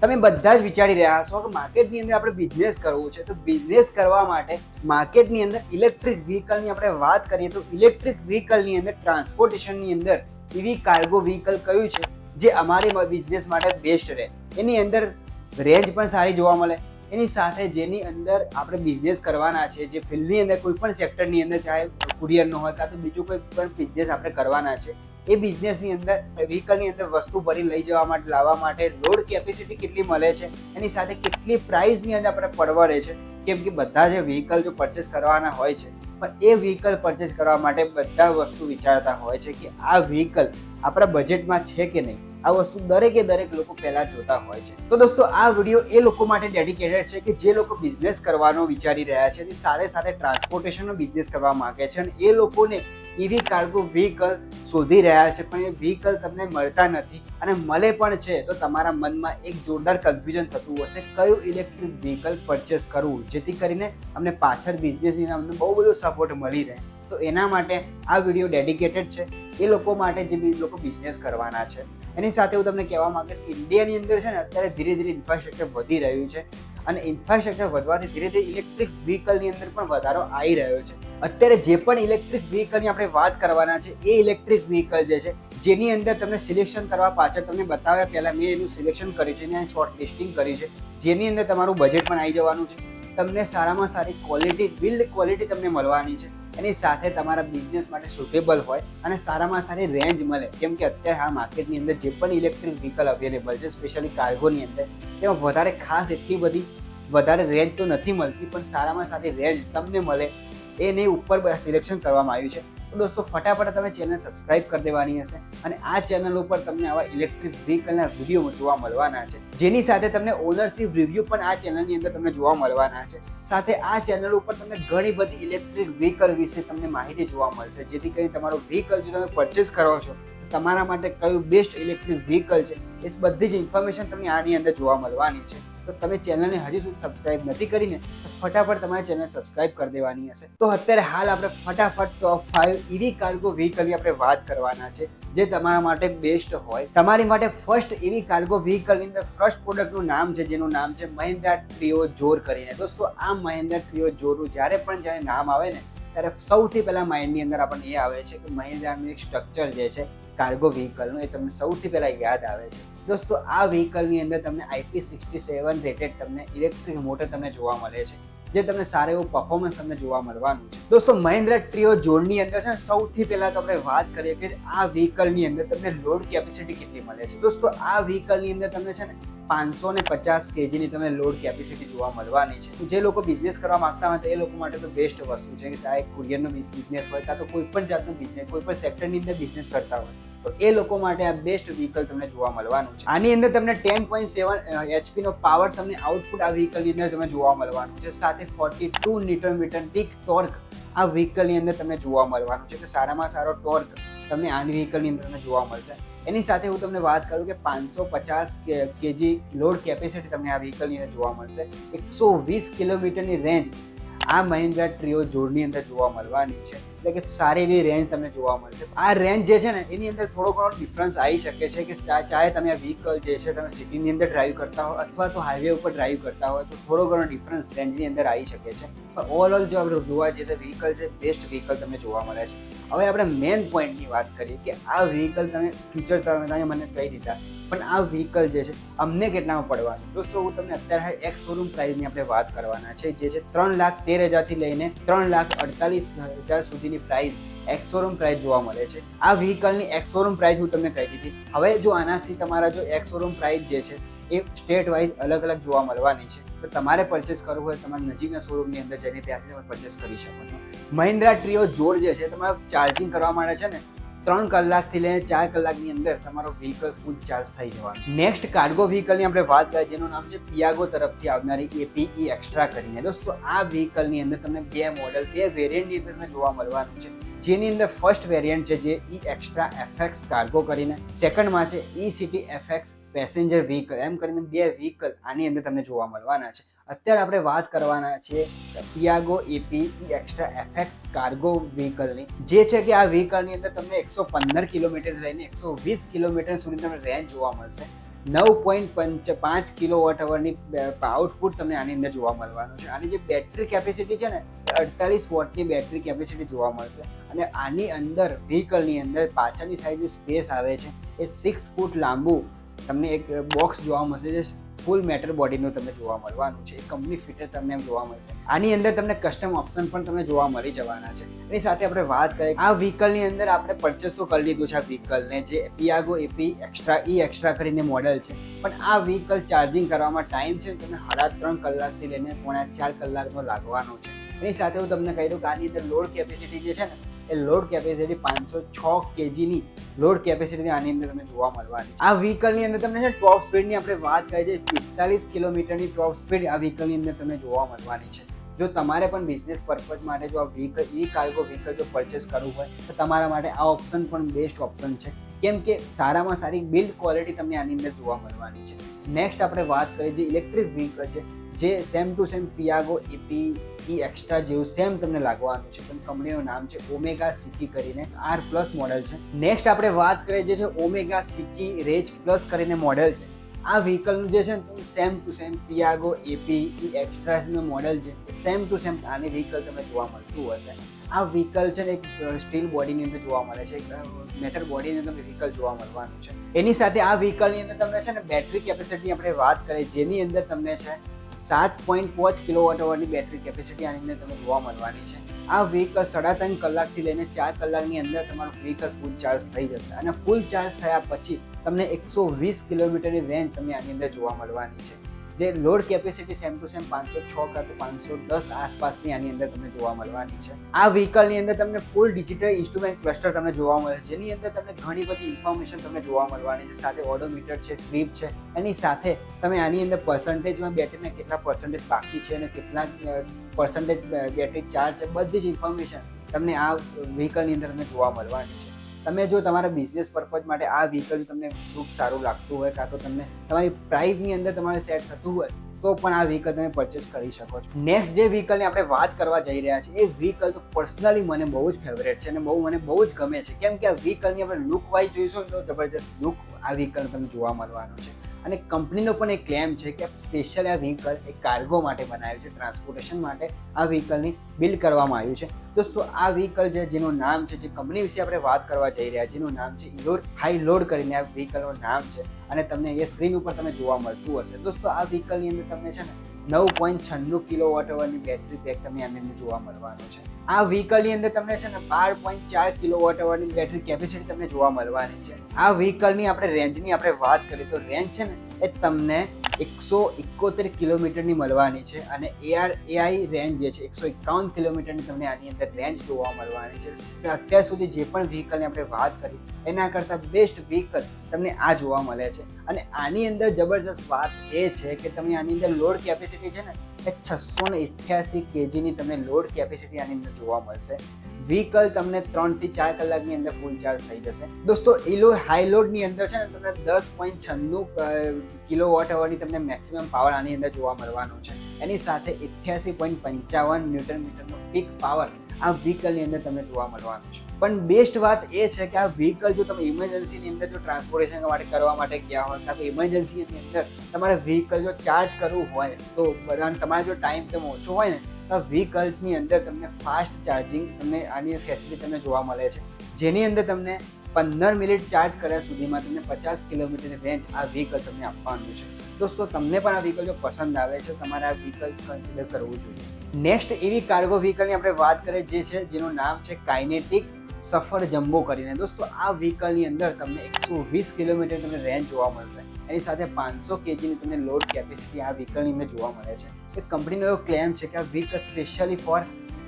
તમે બધા જ વિચારી રહ્યા હશો કે માર્કેટની અંદર આપણે બિઝનેસ કરવું છે, તો બિઝનેસ કરવા માટે માર્કેટની અંદર ઇલેક્ટ્રિક વ્હીકલની આપણે વાત કરીએ તો ઇલેક્ટ્રિક વ્હીકલની અંદર ટ્રાન્સપોર્ટેશનની અંદર EV કાર્ગો વ્હીકલ કયું છે જે અમારી બિઝનેસ માટે બેસ્ટ રહે. એની અંદર રેન્જ પણ સારી જોવા મળે, એની સાથે જેની અંદર આપણે બિઝનેસ કરવાના છે, જે ફિલ્ડની અંદર કોઈ પણ સેક્ટરની અંદર, ચાહે કુરિયરનો હોય કાં તો બીજું કોઈ પણ બિઝનેસ આપણે કરવાના છે, એ બિઝનેસની અંદર વ્હીકલની અંદર વસ્તુ ભરી લઈ જવા માટે, લાવવા માટે લોડ કેપેસિટી કેટલી મળે છે, એની સાથે કેટલી પ્રાઇસની અંદર આપણે પરવડે છે. કેમ કે બધા જે વ્હીકલ જો પરચેસ કરવાના હોય છે, પણ એ વ્હીકલ પરચેસ કરવા માટે બધા વસ્તુ વિચારતા હોય છે કે આ વ્હીકલ આપણા બજેટમાં છે કે નહીં. આ વસ્તુ દરેક લોકો પહેલા જોતા હોય છે. તો દોસ્તો આ વિડીયો એ લોકો માટે ડેડિકેટેડ છે કે જે લોકો બિઝનેસ કરવાનો વિચારી રહ્યા છે અને સાથે ટ્રાન્સપોર્ટેશનનો બિઝનેસ કરવા માંગે છે અને એ લોકોને EV કાર્ગો વ્હીકલ શોધી રહ્યા છે, પણ એ વ્હીકલ તમને મળતા નથી અને મળે પણ છે તો તમારા મનમાં એક જોરદાર કન્ફ્યુઝન થતું હશે કયું ઇલેક્ટ્રિક વ્હીકલ પરચેસ કરવું જેથી કરીને અમને પાછળ બિઝનેસની અમને બહુ બધો સપોર્ટ મળી રહે. તો એના માટે આ વિડીયો ડેડિકેટેડ છે એ લોકો માટે જે લોકો બિઝનેસ કરવાના છે. એની સાથે હું તમને કહેવા માંગીશ કે ઇન્ડિયાની અંદર છે ને અત્યારે ધીરે ધીરે ઇન્ફ્રાસ્ટ્રક્ચર વધી રહ્યું છે અને ઇન્ફ્રાસ્ટ્રક્ચર વધવાથી ધીરે ધીરે ઇલેક્ટ્રિક વ્હીકલની અંદર પણ વધારો આવી રહ્યો છે. અત્યારે જે પણ ઇલેક્ટ્રિક વ્હીકલની આપણે વાત કરવાના છે એ ઇલેક્ટ્રિક વ્હીકલ જે છે જેની અંદર તમને સિલેક્શન કરવા પાછળ તમને બતાવ્યા પહેલાં મેં એનું સિલેક્શન કર્યું છે અને શોર્ટ લિસ્ટિંગ કર્યું છે, જેની અંદર તમારું બજેટ પણ આવી જવાનું છે, તમને સારામાં સારી ક્વોલિટી બિલ્ડ ક્વોલિટી તમને મળવાની છે, એની સાથે તમારા બિઝનેસ માટે સુટેબલ હોય અને સારામાં સારી રેન્જ મળે. કેમ કે અત્યારે આ માર્કેટની અંદર જે પણ ઇલેક્ટ્રિક વ્હીકલ અવેલેબલ છે સ્પેશિયલી કાર્ગોની અંદર, તેમાં વધારે ખાસ એટલી બધી વધારે રેન્જ તો નથી મળતી, પણ સારામાં સારી રેન્જ તમને મળે એની ઉપર સિલેક્શન કરવામાં આવ્યું છે. તો દોસ્તો ફટાફટ તમે ચેનલ સબસ્ક્રાઇબ કરી દેવાની હશે અને આ ચેનલ ઉપર તમને આવા ઇલેક્ટ્રિક વ્હીકલના વિડીયો જોવા મળવાના છે, જેની સાથે તમને ઓનરશિપ રિવ્યૂ પણ આ ચેનલની અંદર તમને જોવા મળવાના છે. સાથે આ ચેનલ ઉપર તમને ઘણી બધી ઇલેક્ટ્રિક વ્હીકલ વિશે તમને માહિતી જોવા મળશે, જેથી કરીને તમારો વ્હીકલ જો તમે પરચેસ કરો છો તો તમારા માટે કયું બેસ્ટ ઇલેક્ટ્રિક વ્હીકલ છે એ બધી જ ઇન્ફોર્મેશન તમને આની અંદર જોવા મળવાની છે. તો તમે ચેનલને હજી સુધી સબસ્ક્રાઇબ નથી કરીને તો ફટાફટ તમારી ચેનલ સબસ્ક્રાઇબ કરી દેવાની હશે. તો અત્યારે હાલ આપણે ફટાફટ ટોપ 5 EV કાર્ગો વ્હીકલની આપણે વાત કરવાના છે જે તમારા માટે બેસ્ટ હોય. તમારી માટે ફર્સ્ટ EV કાર્ગો વ્હીકલની અંદર ફર્સ્ટ પ્રોડક્ટનું નામ છે જેનું નામ છે મહિન્દ્રા ટ્રિયો જોર કરીને. દોસ્તો આ મહિન્દ્રા ટ્રિયો જોરનું જ્યારે નામ આવે ને ત્યારે સૌથી પહેલાં માઇન્ડની અંદર આપણને એ આવે છે કે મહિન્દ્રાનું એક સ્ટ્રક્ચર જે છે કાર્ગો વ્હીકલનું એ તમને સૌથી પહેલાં યાદ આવે છે. દોસ્તો આ વ્હીકલની અંદર તમને IP67 રેટેડ તમને ઇલેક્ટ્રિક મોટર તમને જોવા મળે છે, જે તમને સારું એવું પરફોર્મન્સ તમને જોવા મળવાનું છે. દોસ્તો મહિન્દ્રા ટ્રિયો જોરની અંદર છે સૌથી પહેલા તો આપણે વાત કરીએ કે આ વ્હીકલની અંદર તમને લોડ કેપેસિટી કેટલી મળે છે. દોસ્તો આ વ્હીકલની અંદર તમને છે ને 550 kgની તમને લોડ કેપેસિટી જોવા મળવાની છે. જે લોકો બિઝનેસ કરવા માંગતા હોય તો એ લોકો માટે તો બેસ્ટ વસ્તુ છે કે ચાહે કુરિયરનો બિઝનેસ હોય કાં તો કોઈ પણ જાતનો બિઝનેસ, કોઈ પણ સેક્ટરની અંદર બિઝનેસ કરતા હોય તો એ લોકો માટે આ બેસ્ટ વ્હીકલ તમને જોવા મળવાનું છે. આની અંદર તમને 10.7 HP નો પાવર તમને આઉટપુટ આ વ્હીકલની અંદર તમને જોવા મળવાનું છે, સાથે 42 Nm પીક ટોર્ક આ વ્હીકલની અંદર તમને જોવા મળવાનું છે. કે સારામાં સારો ટોર્ક તમને આ વ્હીકલની અંદર તમને જોવા મળશે. એની સાથે હું તમને વાત કરું કે 550 kg લોડ કેપેસિટી તમને આ વ્હીકલની અંદર જોવા મળશે. 120 કિલોમીટરની રેન્જ આ મહિન્દ્રા ટ્રિયો જોરની અંદર જોવા મળવાની છે, એટલે કે સારી એવી રેન્જ તમને જોવા મળશે. આ રેન્જ જે છે ને એની અંદર થોડો ઘણો ડિફરન્સ આવી શકે છે કે ચાહે તમે આ વ્હીકલ જે છે તમે સિટીની અંદર ડ્રાઈવ કરતા હો અથવા તો હાઈવે ઉપર ડ્રાઈવ કરતા હોય તો થોડો ઘણો ડિફરન્સ રેન્જની અંદર આવી શકે છે, પણ ઓવરઓલ જો આપણે જોવા જઈએ તો વ્હીકલ છે બેસ્ટ વ્હીકલ તમને જોવા મળે છે. હવે આપણે મેઇન પોઈન્ટની વાત કરીએ કે આ વ્હીકલ તમે ફ્યુચર તમે મને કહી દીધા, પણ આ વ્હીકલ જે છે અમને કેટલામાં પડવાનું. દોસ્તો હું તમને અત્યારે એક્સ શોરૂમ પ્રાઇસની આપણે વાત કરવાના છે, જે છે 3,13,000થી લઈને 3,48,000 સુધીની પ્રાઇસ એક્સ શોરૂમ પ્રાઇસ જોવા મળે છે. આ વ્હીકલની એક્સ શોરૂમ પ્રાઇસ હું તમને કહી દીધી. હવે જો આનાથી તમારા જો એક્સ શોરૂમ પ્રાઇસ જે છે એ સ્ટેટ વાઇઝ અલગ અલગ જોવા મળવાની છે, તો તમારે પરચેસ કરવું હોય તમારા નજીકના શોરૂમની અંદર જઈને ત્યાંથી તમે પરચેસ કરી શકો છો. મહિન્દ્રા ટ્રિયો જોર જે છે તમારે ચાર્જિંગ કરવા માટે છે ને 3 કલાકથી લઈને 4 કલાકની અંદર તમારો વ્હીકલ ફૂલ ચાર્જ થઈ જવાનો. નેક્સ્ટ કાર્ગો વ્હીકલની આપણે વાત કરીએ જેનું નામ છે પિયાગો તરફથી આવનારી APE એક્સ્ટ્રા કરીને. દોસ્તો આ વ્હીકલની અંદર તમને બે મોડલ, બે વેરિયન્ટની અંદર તમને જોવા મળવાનું છે, જેની અંદર ફર્સ્ટ વેરિયન્ટ છે જે E એક્સ્ટ્રા FX કાર્ગો કરીને, સેકન્ડમાં છે E City FX passenger vehicle, એમ કરીને બે વ્હીકલ આની અંદર તમને જોવા મળવાના છે. અત્યારે આપણે વાત કરવાના છે Piaggio APE extra FX cargo વ્હીકલની, જે છે કે આ વ્હીકલની અંદર તમને 115 કિલોમીટર લઈને 120 કિલોમીટર સુધી તમને રેન્જ જોવા મળશે. 9.5 કિલોવોટ અવરની આઉટપુટ તમને આની અંદર જોવા મળવાનું છે. આની જે બેટરી કેપેસિટી છે ને 48 વોટની બેટરી કેપેસિટી જોવા મળશે. અને આની અંદર વ્હીકલની અંદર પાછળની સાઈડ જે સ્પેસ આવે છે એ 6 ફૂટ લાંબુ તમને એક બોક્સ જોવા મળશે, જે ફૂલ મેટલ બોડીનું તમને જોવા મળવાનું છે. કંપની ફિટર તમને જોવા મળશે. આની અંદર તમને કસ્ટમ ઓપ્શન પણ તમને જોવા મળી જવાના છે. એની સાથે આપણે વાત કરીએ, આ વ્હીકલની અંદર આપણે પરચેસ તો કરી લીધું છે આ વ્હીકલને, જે પિયાગો એપી એક્સ્ટ્રા કરીને મોડેલ છે. પણ આ વ્હીકલ ચાર્જિંગ કરવામાં ટાઈમ છે તમને 3.5 કલાકથી લઈને 4 કલાકનો લાગવાનો છે. એની સાથે હું તમને કહી દઉં કે આની અંદર લોડ કેપેસિટી જે છે ને એ લોડ કેપેસિટી 506 kgની લોડ કેપેસિટી આની અંદર તમને જોવા મળવાની છે. આ વ્હીકલની અંદર તમને છે ટોપ સ્પીડની આપણે વાત કરીએ છીએ 45 કિલોમીટરની ટોપ સ્પીડ આ વ્હીકલની અંદર તમને જોવા મળવાની છે. જો તમારે પણ બિઝનેસ પર્પઝ માટે જો આ વ્હીકલ કાર્ગો વ્હીકલ જો પરચેસ કરવું હોય તો તમારા માટે આ ઓપ્શન પણ બેસ્ટ ઓપ્શન છે, કેમ કે સારામાં સારી બિલ્ડ ક્વોલિટી તમને આની અંદર જોવા મળવાની છે. નેક્સ્ટ આપણે વાત કરીએ જે ઇલેક્ટ્રિક વ્હીકલ છે, જે same to same Piaggio Ape extra જેવું સેમ તમને લાગવાનું છે, પણ કંપનીનું નામ છે ઓમેગા સિકી કરીને R+ મોડેલ છે. નેક્સ્ટ આપણે વાત કરીએ જે છે ઓમેગા સિકી રેજ પ્લસ કરીને મોડેલ છે. આ વ્હીકલનું જે છે ને same to same Piaggio Ape એક્સ્ટ્રાનું મોડેલ છે, સેમ ટુ સેમ આની વ્હીકલ તમને જોવા મળતું હશે. આ વ્હીકલ છે ને એક સ્ટીલ બોડીની અંદર જોવા મળે છે, એક મેટલ બોડીની અંદર વ્હીકલ જોવા મળવાનું છે. એની સાથે આ વ્હીકલની અંદર તમને છે ને બેટરી કેપેસિટી આપણે વાત કરીએ, જેની અંદર તમને છે 7.5 કિલોવોટ અવરની બેટરી કેપેસિટી આની અંદર તમને જોવા મળવાની છે. આ વ્હીકલ 3.5 કલાકથી લઈને 4 કલાકની અંદર તમારું વ્હીકલ ફૂલ ચાર્જ થઈ જશે. અને ફૂલ ચાર્જ થયા પછી તમને 120 કિલોમીટરની રેન્જ તમને આની અંદર જોવા મળવાની છે. જે load capacity same to same 506 કાં તો 510 આસપાસની આની અંદર તમને જોવા મળવાની છે. આ વ્હીકલની અંદર તમને ફૂલ ડિજિટલ ઇન્સ્ટ્રુમેન્ટ ક્લસ્ટર તમને જોવા મળે છે, જેની અંદર તમને ઘણી બધી ઇન્ફોર્મેશન તમને જોવા મળવાની છે. સાથે ઓડોમીટર છે, ટ્રીપ છે. એની સાથે તમે આની અંદર પર્સન્ટેજમાં બેટરીને કેટલા પર્સન્ટેજ બાકી છે અને કેટલા પર્સન્ટેજ બેટરી ચાર્જ છે, બધી જ ઇન્ફોર્મેશન તમને આ વ્હીકલની અંદર તમને જોવા મળવાની છે. તમે જો તમારા બિઝનેસ પર્પઝ માટે આ વ્હીકલ જો તમને ખૂબ સારું લાગતું હોય, કાં તો તમને તમારી પ્રાઇસની અંદર તમારે સેટ થતું હોય તો પણ આ વ્હીકલ તમે પરચેસ કરી શકો છો. નેક્સ્ટ જે વ્હીકલની આપણે વાત કરવા જઈ રહ્યા છીએ એ વ્હીકલ તો પર્સનલી મને બહુ જ ફેવરેટ છે અને મને બહુ જ ગમે છે, કેમ કે આ વ્હીકલની આપણે લુક વાઇઝ જોઈશું તો જબરજસ્ત લુક આ વ્હીકલ તમને જોવા મળવાનું છે. અને કંપનીનો પણ એક ક્લેમ છે કે સ્પેશિયલ આ વ્હીકલ એક કાર્ગો માટે બનાવ્યું છે, ટ્રાન્સપોર્ટેશન માટે આ વ્હીકલની બિલ્ડ કરવામાં આવ્યું છે. દોસ્તો આ વ્હીકલ છે જેનું નામ છે, જે કંપની વિશે આપણે વાત કરવા જઈ રહ્યા જેનું નામ છે ઇલોર હાઈ લોડ કરીને આ વ્હીકલનું નામ છે. અને તમને એ સ્ક્રીન ઉપર તમે જોવા મળતું હશે. દોસ્તો આ વ્હીકલની અંદર તમને છે ને 9.96 કિલોવોટ અવરની બેટરી પેક તમને આની અંદર જોવા મળવાનું છે. આ વ્હીકલની અંદર તમને છે ને 12.4 કિલોવોટ અવરની બેટરી કેપેસિટી તમને જોવા મળવાની છે. આ વ્હીકલની આપણે રેન્જની આપણે વાત કરીએ તો રેન્જ છે ને એ તમને 171 કિલોમીટરની મળવાની છે. અને એઆઈ રેન્જ જે છે 151 કિલોમીટરની તમને આની અંદર રેન્જ જોવા મળવાની છે. અત્યાર સુધી જે પણ વ્હીકલની આપણે વાત કરી એના કરતાં બેસ્ટ વ્હીકલ તમને આ જોવા મળે છે. અને આની અંદર જબરજસ્ત વાત એ છે કે તમને આની અંદર લોડ કેપેસિટી છે ને એ 688 kgની તમને લોડ કેપેસિટી આની અંદર જોવા મળશે. વ્હીકલ તમને 3 થી 4 કલાકની અંદર ફૂલ ચાર્જ થઈ જશે. દોસ્તો ઇલોર હાઈ લોડની અંદર છે ને તમને 10.96 કિલોવોટ અવરની તમને મેક્સિમમ પાવર આની અંદર જોવા મળવાનો છે. એની સાથે 88.55 ન્યૂટન મીટરનો પીક પાવર આ વ્હીકલની અંદર તમને જોવા મળવાનું છે. પણ બેસ્ટ વાત એ છે કે આ વ્હીકલ જો તમે ઇમરજન્સીની અંદર જો ટ્રાન્સપોર્ટેશન માટે કરવા માટે ગયા હોય, કાં તો ઇમરજન્સીની અંદર તમારે વ્હીકલ જો ચાર્જ કરવું હોય તો તમારે જો ટાઈમ તમે ઓછો હોય ને તો વ્હીકલની અંદર તમને ફાસ્ટ ચાર્જિંગ તમને આની ફેસિલિટી તમને જોવા મળે છે, જેની અંદર તમને 15 મિનિટ ચાર્જ કર્યા સુધીમાં તમને 50 કિલોમીટરની રેન્જ આ વ્હીકલ તમને આપવાનું છે. દોસ્તો તમને પણ આ વ્હીકલ જો પસંદ આવે છે તમારે આ વ્હીકલ કન્સિડર કરવું જોઈએ. નેક્સ્ટ એવી કાર્ગો વ્હીકલની આપણે વાત કરીએ જે છે જેનું નામ છે કાઇનેટિક સફર જમ્બો કરીને. દોસ્તો આ વ્હીકલની અંદર તમને 120 કિલોમીટર તમને રેન્જ જોવા મળશે. એની સાથે 500 kgની તમને લોડ કેપેસિટી આ વ્હીકલની અંદર જોવા મળે છે. એ કંપનીનો એવો ક્લેમ છે કે આ વ્હીકલ સ્પેશિયલી ફોર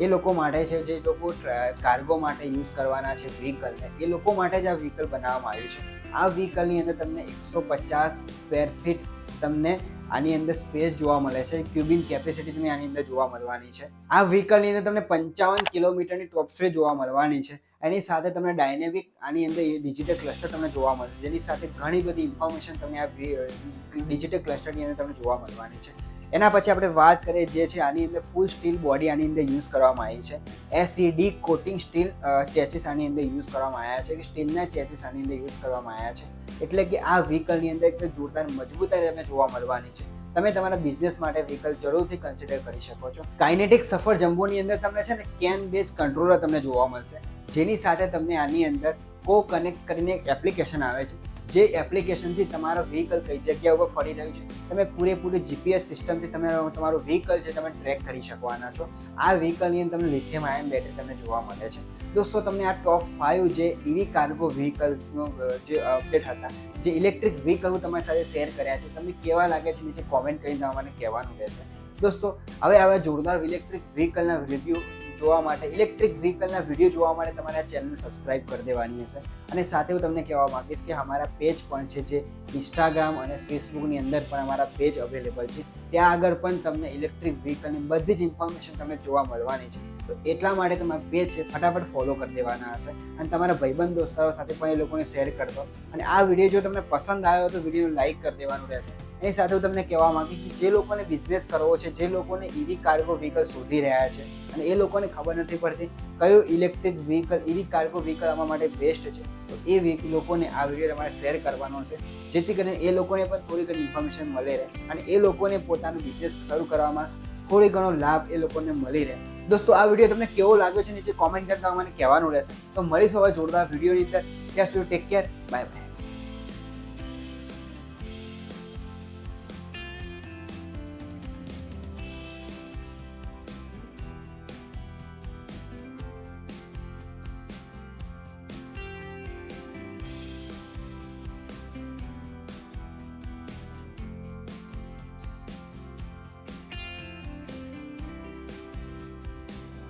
એ લોકો માટે છે જે લોકો કાર્ગો માટે યુઝ કરવાના છે વ્હીકલને, એ લોકો માટે જ આ વ્હીકલ બનાવવામાં આવ્યું છે. આ વ્હીકલની અંદર તમને 150 સ્ક્વેર ફીટ તમને આની અંદર સ્પેસ જોવા મળે છે. ક્યુબિન કેપેસિટી તમને આની અંદર જોવા મળવાની છે. આ વ્હીકલની અંદર તમને 55 કિલોમીટરની ટોપ સ્પીડ જોવા મળવાની છે. એની સાથે તમને ડાયનેમિક આની અંદર ડિજિટલ ક્લસ્ટર તમને જોવા મળશે, જેની સાથે ઘણી બધી ઇન્ફોર્મેશન તમને આ ડિજિટલ ક્લસ્ટરની અંદર તમને જોવા મળવાની છે. એના પછી આપણે વાત કરીએ જે છે આની અંદર ફૂલ સ્ટીલ બોડી આની અંદર યુઝ કરવામાં આવી છે. SED કોટિંગ સ્ટીલ ચેચિસ આની અંદર યુઝ કરવામાં આવ્યા છે, કે સ્ટીલના ચેચિસ આની અંદર યુઝ કરવામાં આવ્યા છે. એટલે કે આ વ્હીકલની અંદર એક જોરદાર મજબૂતાઈ તમને જોવા મળવાની છે. તમે તમારા બિઝનેસ માટે વ્હીકલ જરૂરથી કન્સિડર કરી શકો છો. કાઇનેટિક સફર જમ્બોની અંદર તમને છે ને કેન બેઝ કંટ્રોલર તમને જોવા મળશે, જેની સાથે તમને આની અંદર કનેક્ટ કરીને એક એપ્લિકેશન આવે છે, જે એપ્લિકેશનથી તમારો વ્હીકલ કઈ જગ્યા ઉપર ફરી રહ્યું છે તમે પૂરેપૂરી GPS સિસ્ટમથી તમે તમારું વ્હીકલ છે તમે ટ્રેક કરી શકવાના છો. આ વ્હીકલની અંદર તમને લિથિયમ આયન બેટરી તમને જોવા મળે છે. દોસ્તો તમને આ ટોપ 5 જે EV કાર્ગો વ્હીકલનો જે અપડેટ હતા, જે ઇલેક્ટ્રિક વ્હીકલ હું તમારી સાથે શેર કર્યા છે, તમને કેવા લાગે છે નીચે કોમેન્ટ કરીને મને કહેવાનું રહેશે. દોસ્તો હવે આવા જોરદાર ઇલેક્ટ્રિક વ્હીકલના રિવ્યૂ જોવા માટે, ઇલેક્ટ્રિક વ્હીકલના વિડીયો જોવા માટે તમારે આ ચેનલને સબસ્ક્રાઇબ કરી દેવાની હશે. અને સાથે હું તમને કહેવા માંગીશ કે અમારા પેજ પણ છે, જે ઇન્સ્ટાગ્રામ અને ફેસબુકની અંદર પણ અમારા પેજ અવેલેબલ છે. ત્યાં આગળ પણ તમને ઇલેક્ટ્રિક વ્હીકલની બધી જ ઇન્ફોર્મેશન તમને જોવા મળવાની છે. તો એટલા માટે તમારા પેજ છે ફટાફટ ફોલો કરી દેવાના હશે, અને તમારા ભાઈબંધ દોસ્તારો સાથે પણ એ લોકોને શેર કરતો. અને આ વિડીયો જો તમને પસંદ આવ્યો તો વિડીયોને લાઇક કરી દેવાનું રહેશે. એની સાથે હું તમને કહેવા માંગીશ કે જે લોકોને બિઝનેસ કરવો છે, જે લોકોને EV કાર્ગો વ્હીકલ શોધી રહ્યા છે અને એ લોકોને ખબર નથી પડતી કયું electric vehicle, EV cargo vehicle આમાં માટે બેસ્ટ છે, તો એ લોકોને આ વિડીયો તમારે શેર કરવાનો છે, જેથી કરીને એ લોકોને પણ થોડી ઘણી ઇન્ફોર્મેશન મળી રહે અને એ લોકોને પોતાનું બિઝનેસ શરૂ કરવામાં થોડી ઘણો લાભ એ લોકોને મળી રહે. દોસ્તો આ વિડીયો તમને કેવો લાગ્યો છે નીચે કોમેન્ટ કરતા મને કહેવાનું રહેશે. તો મળીશું હવે જોરદાર વિડીયોની અંદર. ત્યાં સુધી ટેક કેર, બાય બાય.